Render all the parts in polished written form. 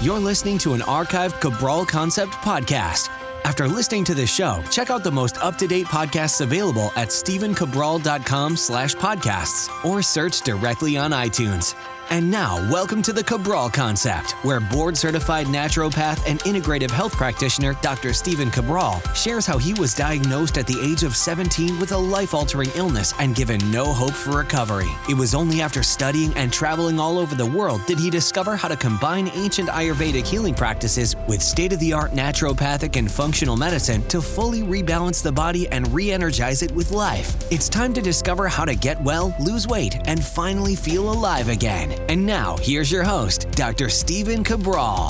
You're listening to an archived Cabral Concept podcast. After listening to this show, check out the most up-to-date podcasts available at stephencabral.com/podcasts or search directly on iTunes. And now, welcome to the Cabral Concept, where board-certified naturopath and integrative health practitioner Dr. Stephen Cabral shares how he was diagnosed at the age of 17 with a life-altering illness and given no hope for recovery. It was only after studying and traveling all over the world did he discover how to combine ancient Ayurvedic healing practices with state-of-the-art naturopathic and functional medicine to fully rebalance the body and re-energize it with life. It's time to discover how to get well, lose weight, and finally feel alive again. And now, here's your host, Dr. Stephen Cabral.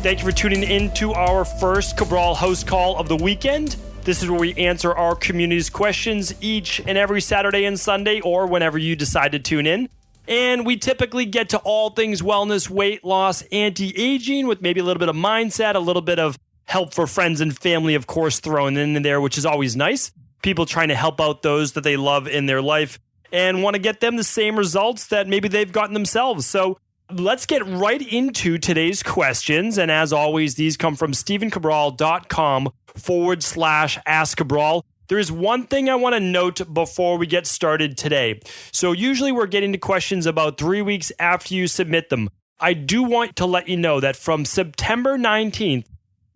Thank you for tuning in to our first Cabral House Call of the weekend. This is where we answer our community's questions each and every Saturday and Sunday, or whenever you decide to tune in. And we typically get to all things wellness, weight loss, anti-aging, with maybe a little bit of mindset, a little bit of help for friends and family, of course, thrown in there, which is always nice. People trying to help out those that they love in their life and want to get them the same results that maybe they've gotten themselves. So let's get right into today's questions. And as always, these come from stephencabral.com/Ask Cabral. There is one thing I want to note before we get started today. So usually we're getting to questions about 3 weeks after you submit them. I do want to let you know that from September 19th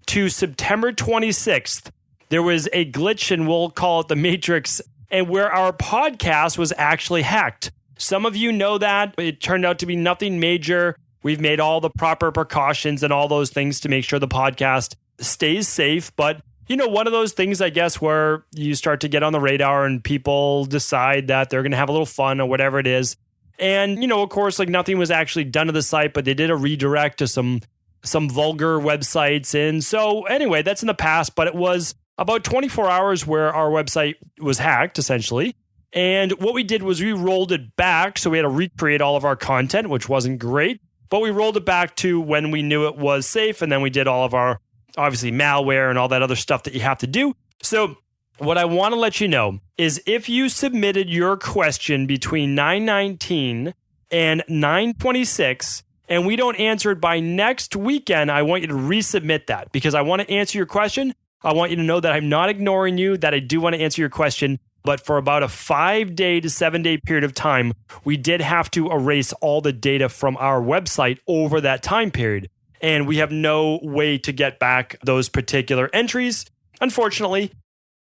to September 26th, there was a glitch, and we'll call it the Matrix, and where our podcast was actually hacked. Some of you know that. It turned out to be nothing major. We've made all the proper precautions and all those things to make sure the podcast stays safe. But, you know, one of those things, I guess, where you start to get on the radar and people decide that they're going to have a little fun or whatever it is. And, you know, of course, like nothing was actually done to the site, but they did a redirect to some vulgar websites. And so anyway, that's in the past, but it was about 24 hours where our website was hacked, essentially. And what we did was we rolled it back. So we had to recreate all of our content, which wasn't great. But we rolled it back to when we knew it was safe. And then we did all of our, obviously, malware and all that other stuff that you have to do. So what I want to let you know is if you submitted your question between 9/19 and 9/26, and we don't answer it by next weekend, I want you to resubmit that because I want to answer your question. I want you to know that I'm not ignoring you, that I do want to answer your question. But for about a 5-day to 7-day period of time, we did have to erase all the data from our website over that time period. And we have no way to get back those particular entries, unfortunately.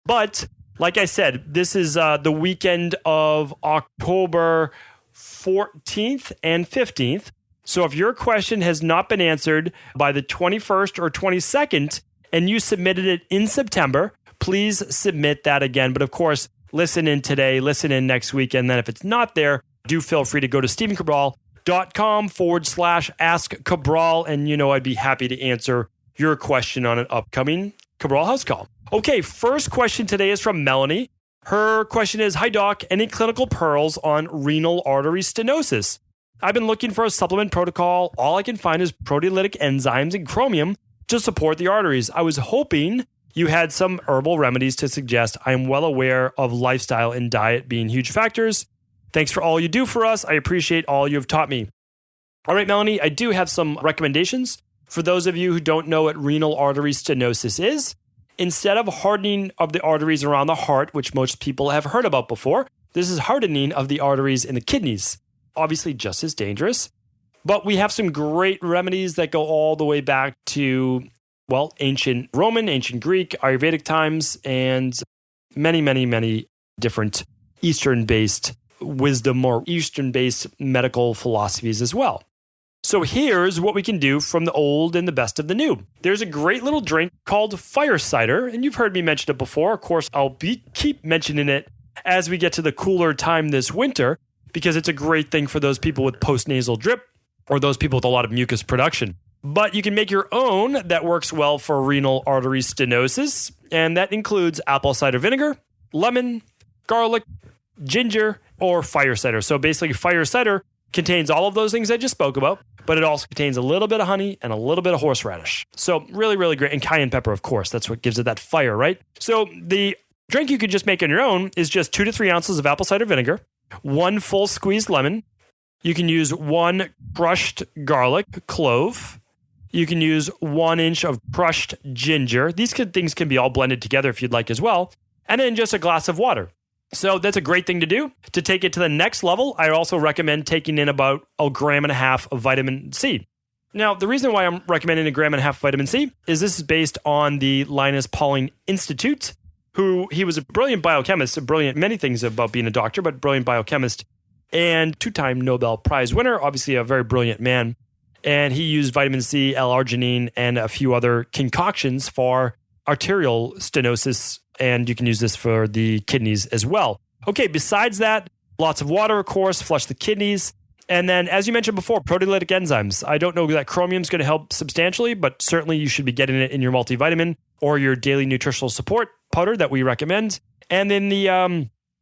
But like I said, this is the weekend of October 14th and 15th. So if your question has not been answered by the 21st or 22nd, and you submitted it in September, please submit that again. But of course, listen in today, listen in next week. And then if it's not there, do feel free to go to stephencabral.com/Ask Cabral. And you know, I'd be happy to answer your question on an upcoming Cabral House Call. Okay, first question today is from Melanie. Her question is, hi doc, any clinical pearls on renal artery stenosis? I've been looking for a supplement protocol. All I can find is proteolytic enzymes and chromium to support the arteries. I was hoping you had some herbal remedies to suggest. I am well aware of lifestyle and diet being huge factors. Thanks for all you do for us. I appreciate all you have taught me. All right, Melanie, I do have some recommendations. For those of you who don't know what renal artery stenosis is, instead of hardening of the arteries around the heart, which most people have heard about before, this is hardening of the arteries in the kidneys. Obviously just as dangerous. But we have some great remedies that go all the way back to, well, ancient Roman, ancient Greek, Ayurvedic times, and many, many, many different Eastern-based wisdom or Eastern-based medical philosophies as well. So here's what we can do from the old and the best of the new. There's a great little drink called fire cider, and you've heard me mention it before. Of course, I'll keep mentioning it as we get to the cooler time this winter, because it's a great thing for those people with postnasal drip, or those people with a lot of mucus production. But you can make your own that works well for renal artery stenosis, and that includes apple cider vinegar, lemon, garlic, ginger, or fire cider. So basically, fire cider contains all of those things I just spoke about, but it also contains a little bit of honey and a little bit of horseradish. So really, really great. And cayenne pepper, of course. That's what gives it that fire, right? So the drink you could just make on your own is just 2 to 3 ounces of apple cider vinegar, 1 full squeezed lemon, You can use 1 crushed garlic clove. You can use 1 inch of crushed ginger. These things can be all blended together if you'd like as well. And then just a glass of water. So that's a great thing to do. To take it to the next level, I also recommend taking in about 1.5 grams of vitamin C. Now, the reason why I'm recommending 1.5 grams of vitamin C is this is based on the Linus Pauling Institute, he was a brilliant biochemist, brilliant many things about being a doctor, but brilliant biochemist and 2-time Nobel Prize winner, obviously a very brilliant man. And he used vitamin C, L-arginine, and a few other concoctions for arterial stenosis, and you can use this for the kidneys as well. Okay, besides that, lots of water, of course, flush the kidneys. And then, as you mentioned before, proteolytic enzymes. I don't know that chromium is going to help substantially, but certainly you should be getting it in your multivitamin or your daily nutritional support powder that we recommend. And then the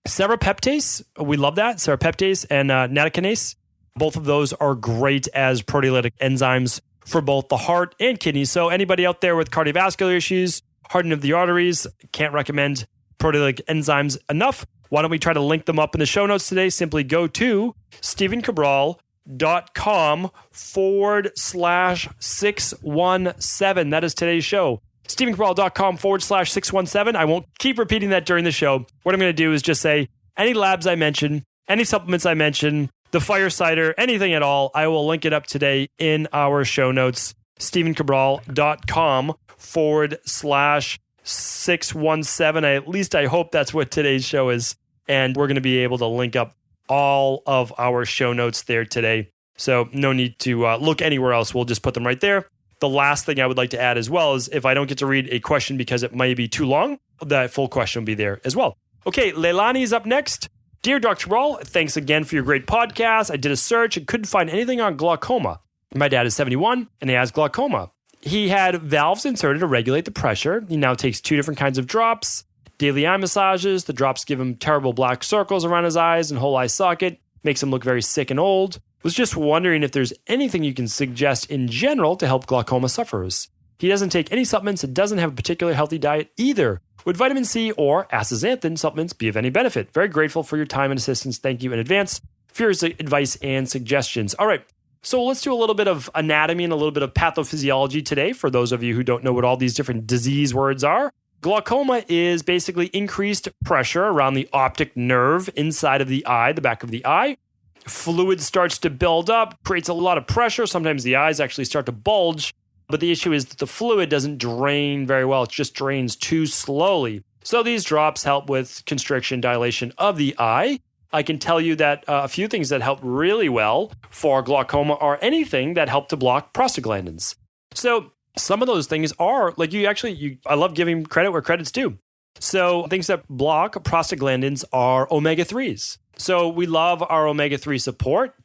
serrapeptase, we love that, serrapeptase and nattokinase. Both of those are great as proteolytic enzymes for both the heart and kidneys. So anybody out there with cardiovascular issues, hardening of the arteries, can't recommend proteolytic enzymes enough. Why don't we try to link them up in the show notes today? Simply go to StephenCabral.com/617. That is today's show. StephenCabral.com/617. I won't keep repeating that during the show. What I'm going to do is just say any labs I mention, any supplements I mention, the fire cider, anything at all, I will link it up today in our show notes. StephenCabral.com/617. At least I hope that's what today's show is. And we're going to be able to link up all of our show notes there today. So no need to look anywhere else. We'll just put them right there. The last thing I would like to add as well is if I don't get to read a question because it may be too long, the full question will be there as well. Okay, Leilani is up next. Dear Dr. Cabral, thanks again for your great podcast. I did a search and couldn't find anything on glaucoma. My dad is 71 and he has glaucoma. He had valves inserted to regulate the pressure. He now takes 2 different kinds of drops, daily eye massages. The drops give him terrible black circles around his eyes and whole eye socket, makes him look very sick and old. Was just wondering if there's anything you can suggest in general to help glaucoma sufferers. He doesn't take any supplements and doesn't have a particular healthy diet either. Would vitamin C or astaxanthin supplements be of any benefit? Very grateful for your time and assistance. Thank you in advance for your advice and suggestions. All right, so let's do a little bit of anatomy and a little bit of pathophysiology today for those of you who don't know what all these different disease words are. Glaucoma is basically increased pressure around the optic nerve inside of the eye, the back of the eye. Fluid starts to build up, creates a lot of pressure. Sometimes the eyes actually start to bulge. But the issue is that the fluid doesn't drain very well. It just drains too slowly. So these drops help with constriction, dilation of the eye. I can tell you that a few things that help really well for glaucoma are anything that help to block prostaglandins. So some of those things are, like I love giving credit where credit's due. So things that block prostaglandins are omega-3s. So we love our omega-3 support.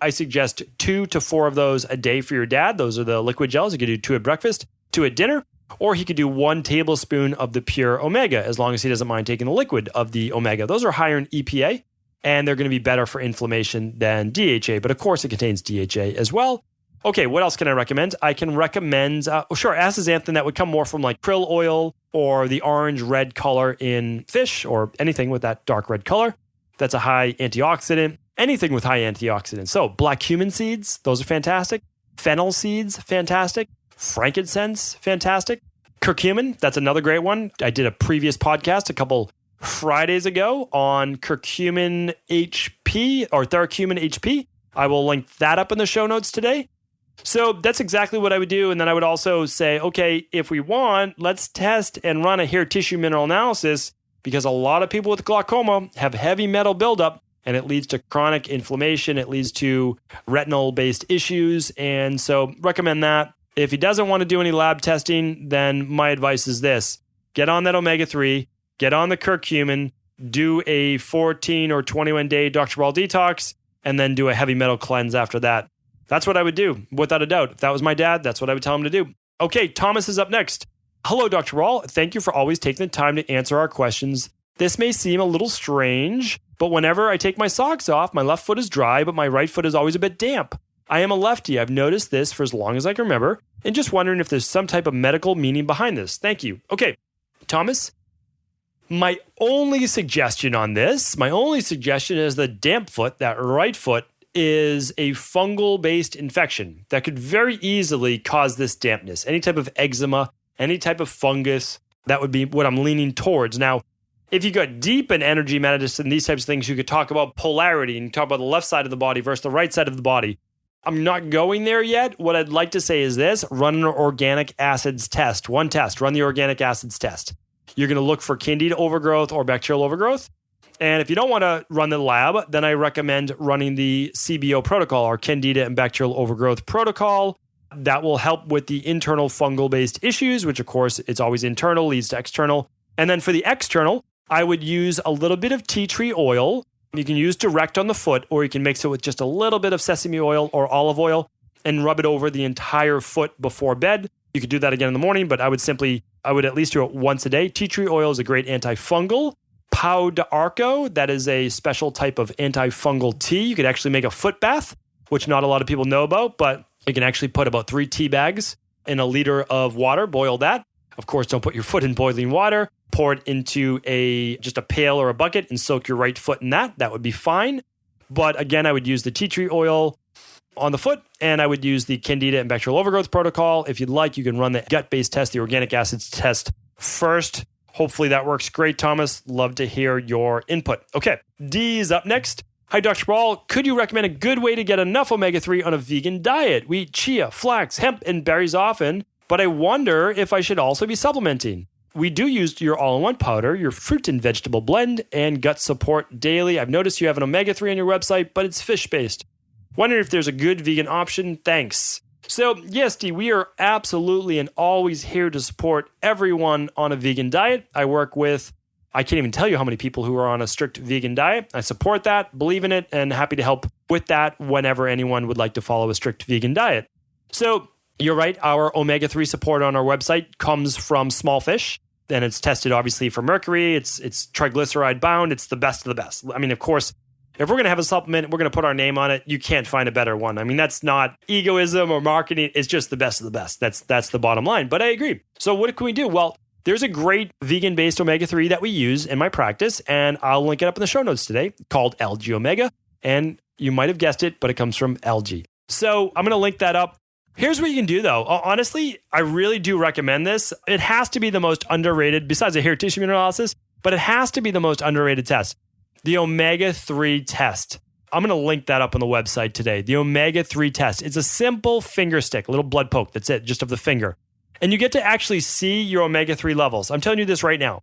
I suggest 2 to 4 of those a day for your dad. Those are the liquid gels. You could do 2 at breakfast, 2 at dinner, or he could do 1 tablespoon of the pure omega, as long as he doesn't mind taking the liquid of the omega. Those are higher in EPA, and they're going to be better for inflammation than DHA. But of course, it contains DHA as well. Okay, what else can I recommend? I can recommend, astaxanthin. That would come more from like krill oil or the orange-red color in fish or anything with that dark red color. That's a high antioxidant. Anything with high antioxidants. So black cumin seeds, those are fantastic. Fennel seeds, fantastic. Frankincense, fantastic. Curcumin, that's another great one. I did a previous podcast a couple Fridays ago on curcumin HP or Theracumin HP. I will link that up in the show notes today. So that's exactly what I would do. And then I would also say, okay, if we want, let's test and run a hair tissue mineral analysis, because a lot of people with glaucoma have heavy metal buildup and it leads to chronic inflammation. It leads to retinal-based issues. And so recommend that. If he doesn't want to do any lab testing, then my advice is this. Get on that omega-3, get on the curcumin, do a 14 or 21-day Dr. Cabral detox, and then do a heavy metal cleanse after that. That's what I would do, without a doubt. If that was my dad, that's what I would tell him to do. Okay, Thomas is up next. Hello, Dr. Cabral. Thank you for always taking the time to answer our questions. This may seem a little strange, but whenever I take my socks off, my left foot is dry, but my right foot is always a bit damp. I am a lefty. I've noticed this for as long as I can remember, and just wondering if there's some type of medical meaning behind this. Thank you. Okay, Thomas, my only suggestion on this, is the damp foot, that right foot, is a fungal-based infection that could very easily cause this dampness. Any type of eczema, any type of fungus, that would be what I'm leaning towards. Now, if you got deep in energy medicine, these types of things, you could talk about polarity and talk about the left side of the body versus the right side of the body. I'm not going there yet. What I'd like to say is this: run an organic acids test. One test, run the organic acids test. You're going to look for candida overgrowth or bacterial overgrowth. And if you don't want to run the lab, then I recommend running the CBO protocol, or candida and bacterial overgrowth protocol. That will help with the internal fungal-based issues, which of course, it's always internal, leads to external. And then for the external, I would use a little bit of tea tree oil. You can use direct on the foot, or you can mix it with just a little bit of sesame oil or olive oil and rub it over the entire foot before bed. You could do that again in the morning, but I would at least do it once a day. Tea tree oil is a great antifungal. Pau d'Arco, that is a special type of antifungal tea. You could actually make a foot bath, which not a lot of people know about, but you can actually put about 3 tea bags in a liter of water, boil that. Of course, don't put your foot in boiling water. Pour it into just a pail or a bucket and soak your right foot in that. That would be fine. But again, I would use the tea tree oil on the foot, and I would use the candida and bacterial overgrowth protocol. If you'd like, you can run the gut-based test, the organic acids test first. Hopefully that works great, Thomas. Love to hear your input. Okay, D is up next. Hi, Dr. Cabral. Could you recommend a good way to get enough omega-3 on a vegan diet? We eat chia, flax, hemp, and berries often, but I wonder if I should also be supplementing. We do use your all-in-one powder, your fruit and vegetable blend, and gut support daily. I've noticed you have an omega-3 on your website, but it's fish-based. Wondering if there's a good vegan option. Thanks. So, yes, Dee, we are absolutely and always here to support everyone on a vegan diet. I can't even tell you how many people who are on a strict vegan diet. I support that, believe in it, and happy to help with that whenever anyone would like to follow a strict vegan diet. So, you're right, our omega-3 support on our website comes from small fish, and it's tested obviously for mercury. It's triglyceride bound. It's the best of the best. I mean, of course, if we're going to have a supplement, we're going to put our name on it. You can't find a better one. I mean, that's not egoism or marketing. It's just the best of the best. That's the bottom line. But I agree. So what can we do? Well, there's a great vegan-based omega-3 that we use in my practice, and I'll link it up in the show notes today, called Algae Omega. And you might have guessed it, but it comes from algae. So I'm going to link that up. Here's what you can do, though. Honestly, I really do recommend this. It has to be the most underrated, besides a hair tissue analysis, but it has to be the most underrated test. The omega-3 test. I'm going to link that up on the website today. The omega-3 test. It's a simple finger stick, a little blood poke. That's it, just of the finger. And you get to actually see your omega-3 levels. I'm telling you this right now.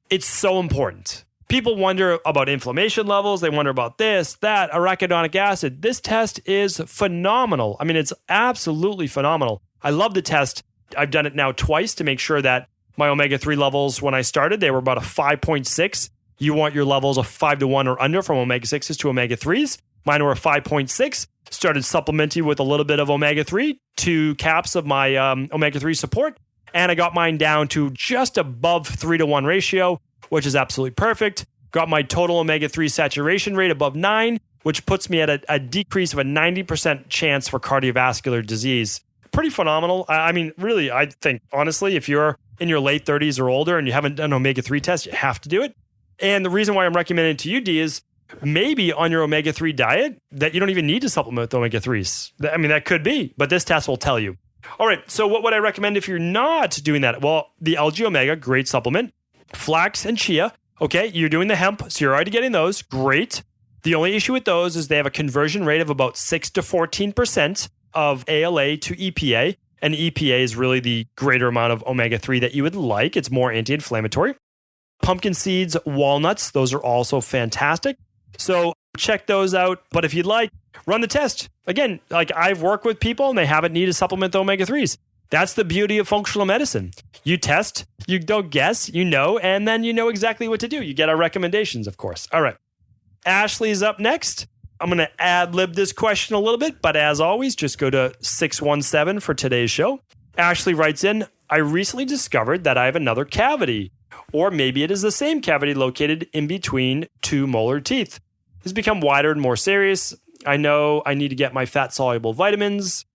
It's so important. People wonder about inflammation levels. They wonder about this, that, arachidonic acid. This test is phenomenal. I mean, it's absolutely phenomenal. I love the test. I've done it now twice to make sure that my omega-3 levels, when I started, they were about a 5.6. You want your levels of 5 to 1 or under from omega-6s to omega-3s. Mine were a 5.6. Started supplementing with a little bit of omega-3, 2 caps of my omega-3 support. And I got mine down to just above 3 to 1 ratio, which is absolutely perfect. Got my total omega-3 saturation rate above 9, which puts me at a decrease of a 90% chance for cardiovascular disease. Pretty phenomenal. I mean, really, I think, honestly, if you're in your late 30s or older and you haven't done an omega-3 test, you have to do it. And the reason why I'm recommending it to you, D, is maybe on your omega-3 diet that you don't even need to supplement with omega-3s. I mean, that could be, but this test will tell you. All right, so what would I recommend if you're not doing that? Well, the algae omega, great supplement. Flax and chia, okay, you're doing the hemp, so you're already getting those, great. The only issue with those is they have a conversion rate of about 6 to 14% of ALA to EPA, and EPA is really the greater amount of omega-3 that you would like. It's more anti-inflammatory. Pumpkin seeds, walnuts, those are also fantastic. So check those out. But if you'd like, run the test. Again, like I've worked with people and they haven't needed to supplement the omega-3s. That's the beauty of functional medicine. You test, you don't guess, you know, and then you know exactly what to do. You get our recommendations, of course. All right. Ashley's up next. I'm going to ad-lib this question a little bit, but as always, just go to 617 for today's show. Ashley writes in, I recently discovered that I have another cavity, or maybe it is the same cavity located in between 2 molar teeth. It's become wider and more serious. I know I need to get my fat-soluble vitamins.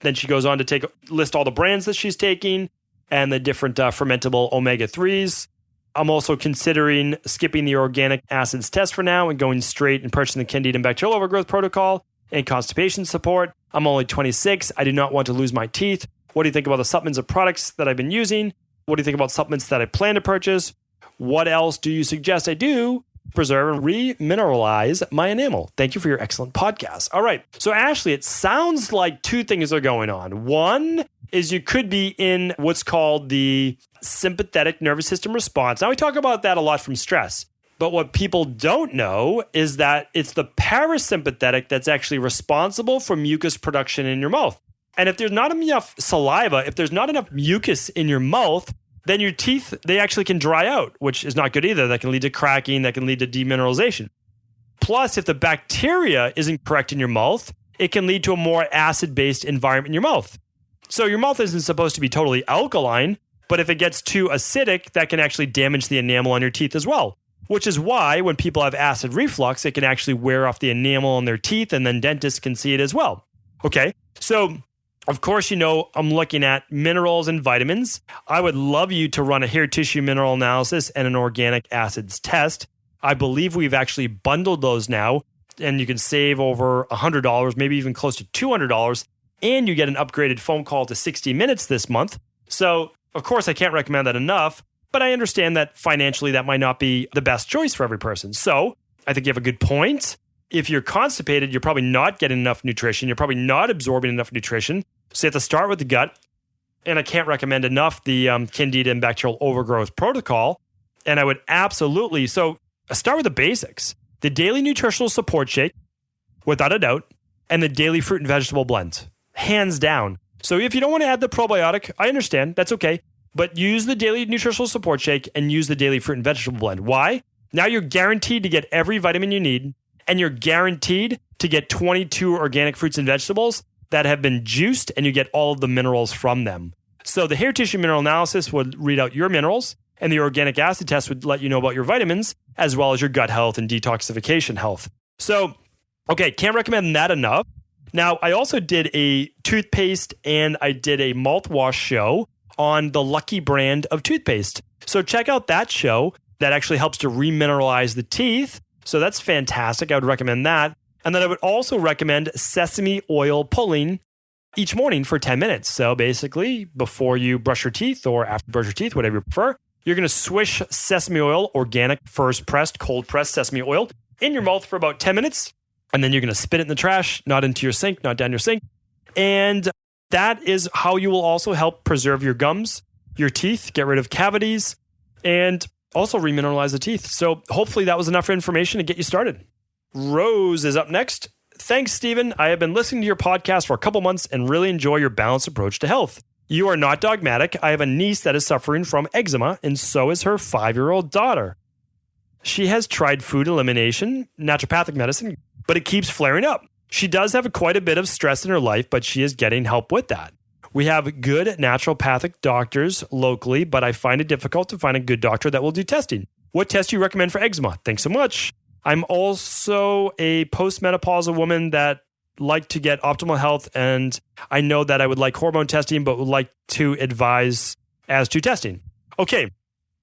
Then she goes on to list all the brands that she's taking and the different fermentable omega-3s. I'm also considering skipping the organic acids test for now and going straight and purchasing the candida and bacterial overgrowth protocol. and constipation support. I'm only 26. I do not want to lose my teeth. What do you think about the supplements and products that I've been using? What do you think about supplements that I plan to purchase? What else do you suggest I do? Preserve and remineralize my enamel. Thank you for your excellent podcast. All right. So Ashley, it sounds like two things are going on. One is you could be in what's called the sympathetic nervous system response. Now we talk about that a lot from stress, but what people don't know is that it's the parasympathetic that's actually responsible for mucus production in your mouth. And if there's not enough saliva, if there's not enough mucus in your mouth, then your teeth, they actually can dry out, which is not good either. That can lead to cracking, that can lead to demineralization. Plus, if the bacteria isn't correct in your mouth, it can lead to a more acid-based environment in your mouth. So your mouth isn't supposed to be totally alkaline, but if it gets too acidic, that can actually damage the enamel on your teeth as well. Which is why when people have acid reflux, it can actually wear off the enamel on their teeth, and then dentists can see it as well. Okay, so of course, you know, I'm looking at minerals and vitamins. I would love you to run a hair tissue mineral analysis and an organic acids test. I believe we've actually bundled those now, and you can save over $100, maybe even close to $200, and you get an upgraded phone call to 60 minutes this month. So, of course, I can't recommend that enough, but I understand that financially that might not be the best choice for every person. So, I think you have a good point. If you're constipated, you're probably not getting enough nutrition. You're probably not absorbing enough nutrition. So you have to start with the gut. And I can't recommend enough the Candida and bacterial overgrowth protocol. And I would absolutely, so start with the basics. The daily nutritional support shake, without a doubt, and the daily fruit and vegetable blend, hands down. So if you don't want to add the probiotic, I understand, that's okay. But use the daily nutritional support shake and use the daily fruit and vegetable blend. Why? Now you're guaranteed to get every vitamin you need. And you're guaranteed to get 22 organic fruits and vegetables that have been juiced, and you get all of the minerals from them. So the hair tissue mineral analysis would read out your minerals, and the organic acid test would let you know about your vitamins, as well as your gut health and detoxification health. So, okay, can't recommend that enough. Now, I also did a toothpaste and I did a mouthwash show on the Lucky brand of toothpaste. So check out that show. That actually helps to remineralize the teeth. So that's fantastic. I would recommend that. And then I would also recommend sesame oil pulling each morning for 10 minutes. So basically, before you brush your teeth or after you brush your teeth, whatever you prefer, you're going to swish sesame oil, organic, first pressed, cold pressed sesame oil in your mouth for about 10 minutes. And then you're going to spit it in the trash, not into your sink, not down your sink. And that is how you will also help preserve your gums, your teeth, get rid of cavities, and also remineralize the teeth. So hopefully that was enough information to get you started. Rose is up next. Thanks, Stephen. I have been listening to your podcast for a couple months and really enjoy your balanced approach to health. You are not dogmatic. I have a niece that is suffering from eczema, and so is her 5-year-old daughter. She has tried food elimination, naturopathic medicine, but it keeps flaring up. She does have quite a bit of stress in her life, but she is getting help with that. We have good naturopathic doctors locally, but I find it difficult to find a good doctor that will do testing. What test do you recommend for eczema? Thanks so much. I'm also a postmenopausal woman that like to get optimal health, and I know that I would like hormone testing, but would like to advise as to testing. Okay,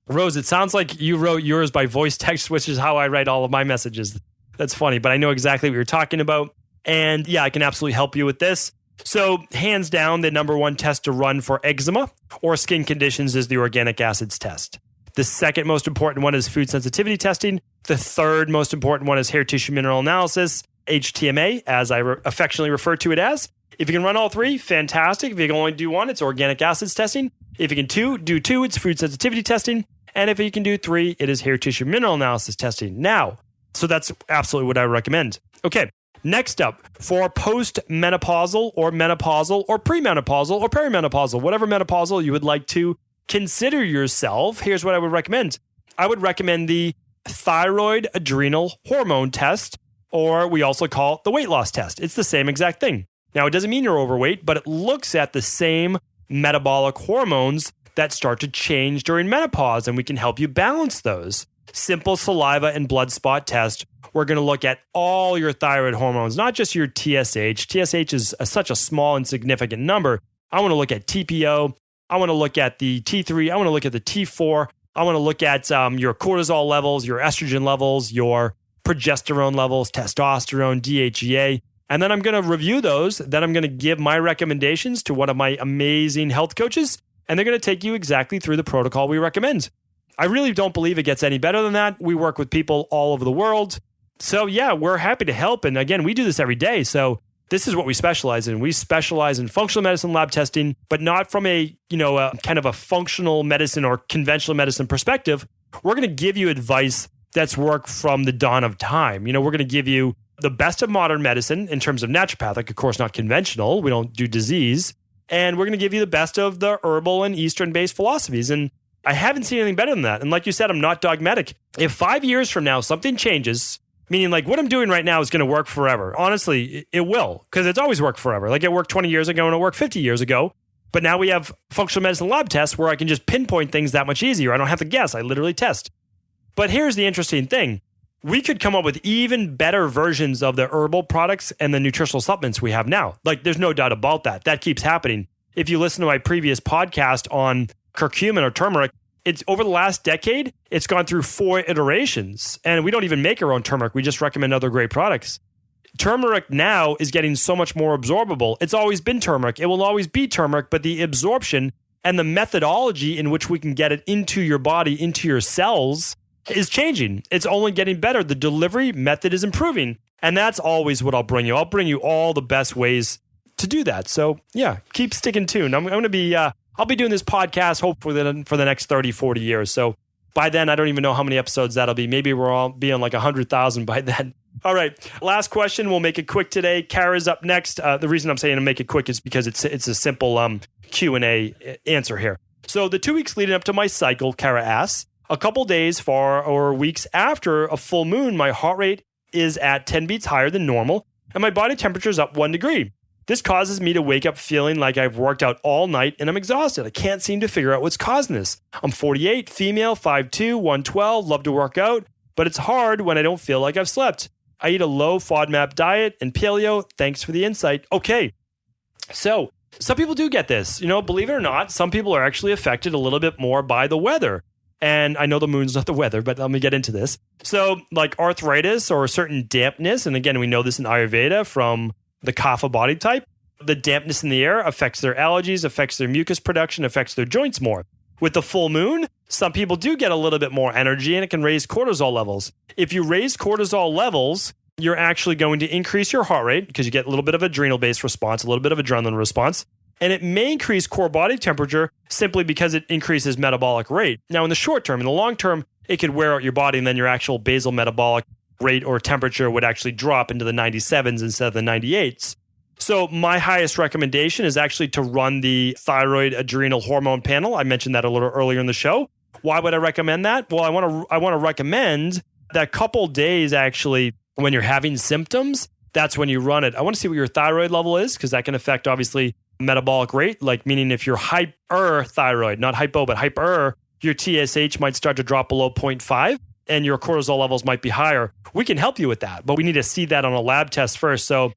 Rose, it sounds like you wrote yours by voice text, which is how I write all of my messages. That's funny, but I know exactly what you're talking about. And yeah, I can absolutely help you with this. So hands down, the number one test to run for eczema or skin conditions is the organic acids test. The second most important one is food sensitivity testing. The third most important one is hair tissue mineral analysis, HTMA, as I affectionately refer to it as. If you can run all three, fantastic. If you can only do one, it's organic acids testing. If you can do two, it's food sensitivity testing. And if you can do three, it is hair tissue mineral analysis testing. Now, so that's absolutely what I recommend. Okay. Next up, for post-menopausal or menopausal or premenopausal or perimenopausal, whatever menopausal you would like to consider yourself, here's what I would recommend. I would recommend the thyroid adrenal hormone test, or we also call it the weight loss test. It's the same exact thing. Now, it doesn't mean you're overweight, but it looks at the same metabolic hormones that start to change during menopause, and we can help you balance those. Simple saliva and blood spot test. We're going to look at all your thyroid hormones, not just your TSH. TSH is such a small and significant number. I want to look at TPO. I want to look at the T3. I want to look at the T4. I want to look at your cortisol levels, your estrogen levels, your progesterone levels, testosterone, DHEA. And then I'm going to review those. Then I'm going to give my recommendations to one of my amazing health coaches, and they're going to take you exactly through the protocol we recommend. I really don't believe it gets any better than that. We work with people all over the world. So yeah, we're happy to help. And again, we do this every day. So this is what we specialize in. We specialize in functional medicine lab testing, but not from a kind of a functional medicine or conventional medicine perspective. We're going to give you advice that's worked from the dawn of time. We're going to give you the best of modern medicine in terms of naturopathic, of course, not conventional. We don't do disease. And we're going to give you the best of the herbal and Eastern-based philosophies. And I haven't seen anything better than that. And like you said, I'm not dogmatic. If 5 years from now, something changes, meaning like what I'm doing right now is going to work forever. Honestly, it will, because it's always worked forever. Like it worked 20 years ago and it worked 50 years ago. But now we have functional medicine lab tests where I can just pinpoint things that much easier. I don't have to guess. I literally test. But here's the interesting thing. We could come up with even better versions of the herbal products and the nutritional supplements we have now. Like there's no doubt about that. That keeps happening. If you listen to my previous podcast on curcumin or turmeric, it's over the last decade, it's gone through 4 iterations. And we don't even make our own turmeric. We just recommend other great products. Turmeric now is getting so much more absorbable. It's always been turmeric. It will always be turmeric, but the absorption and the methodology in which we can get it into your body, into your cells, is changing. It's only getting better. The delivery method is improving. And that's always what I'll bring you. I'll bring you all the best ways to do that. So yeah, keep sticking tuned. I'm going to be, I'll be doing this podcast hopefully for the next 30, 40 years. So by then, I don't even know how many episodes that'll be. Maybe we'll all be on like 100,000 by then. All right. Last question. We'll make it quick today. Kara's up next. The reason I'm saying to make it quick is because it's a simple Q&A answer here. So the 2 weeks leading up to my cycle, Kara asks, a couple days or weeks after a full moon, my heart rate is at 10 beats higher than normal, and my body temperature is up 1 degree. This causes me to wake up feeling like I've worked out all night and I'm exhausted. I can't seem to figure out what's causing this. I'm 48, female, 5'2", 112, love to work out, but it's hard when I don't feel like I've slept. I eat a low FODMAP diet and paleo. Thanks for the insight. Okay, so some people do get this. Believe it or not, some people are actually affected a little bit more by the weather. And I know the moon's not the weather, but let me get into this. So like arthritis or a certain dampness, and again, we know this in Ayurveda from the Kapha body type, the dampness in the air affects their allergies, affects their mucus production, affects their joints more. With the full moon, some people do get a little bit more energy and it can raise cortisol levels. If you raise cortisol levels, you're actually going to increase your heart rate because you get a little bit of adrenal-based response, a little bit of adrenaline response. And it may increase core body temperature simply because it increases metabolic rate. Now, in the short term, in the long term, it could wear out your body and then your actual basal metabolic rate or temperature would actually drop into the 97s instead of the 98s. So my highest recommendation is actually to run the thyroid adrenal hormone panel. I mentioned that a little earlier in the show. Why would I recommend that? Well, I want to recommend that couple days actually when you're having symptoms, that's when you run it. I want to see what your thyroid level is because that can affect obviously metabolic rate, like meaning if you're hyperthyroid, not hypo, but hyper, your TSH might start to drop below 0.5 and your cortisol levels might be higher. We can help you with that, but we need to see that on a lab test first. So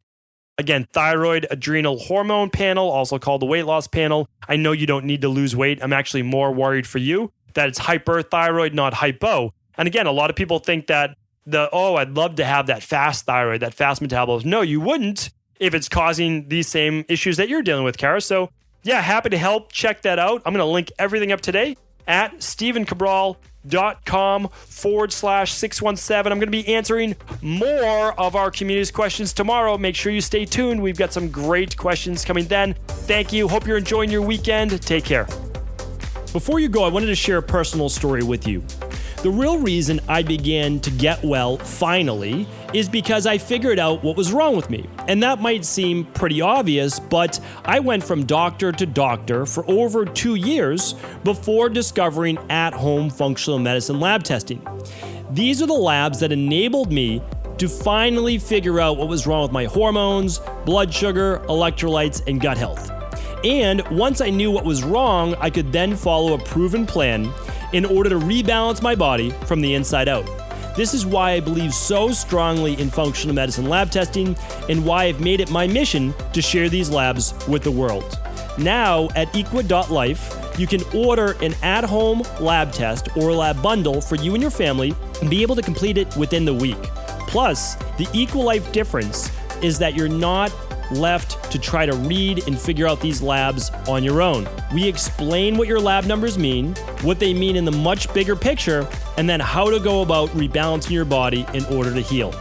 again, thyroid adrenal hormone panel, also called the weight loss panel. I know you don't need to lose weight. I'm actually more worried for you that it's hyperthyroid, not hypo. And again, a lot of people think that I'd love to have that fast thyroid, that fast metabolism. No, you wouldn't if it's causing these same issues that you're dealing with, Kara. So yeah, happy to help. Check that out. I'm going to link everything up today at stevencabral.com/617. I'm going to be answering more of our community's questions tomorrow. Make sure you stay tuned. We've got some great questions coming then. Thank you. Hope you're enjoying your weekend. Take care. Before you go, I wanted to share a personal story with you. The real reason I began to get well finally is because I figured out what was wrong with me. And that might seem pretty obvious, but I went from doctor to doctor for over 2 years before discovering at-home functional medicine lab testing. These are the labs that enabled me to finally figure out what was wrong with my hormones, blood sugar, electrolytes, and gut health. And once I knew what was wrong, I could then follow a proven plan in order to rebalance my body from the inside out. This is why I believe so strongly in functional medicine lab testing and why I've made it my mission to share these labs with the world. Now at equa.life, you can order an at-home lab test or a lab bundle for you and your family and be able to complete it within the week. Plus, the EquaLife difference is that you're not left to try to read and figure out these labs on your own. We explain what your lab numbers mean, what they mean in the much bigger picture, and then how to go about rebalancing your body in order to heal.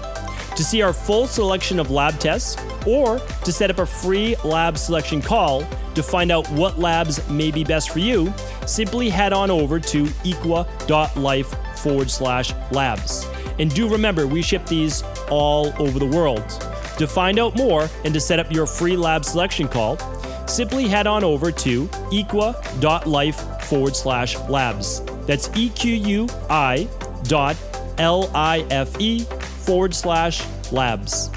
To see our full selection of lab tests, or to set up a free lab selection call to find out what labs may be best for you, simply head on over to equa.life/labs. And do remember, we ship these all over the world. To find out more and to set up your free lab selection call, simply head on over to equa.life/labs. That's EQUI.LIFE/labs.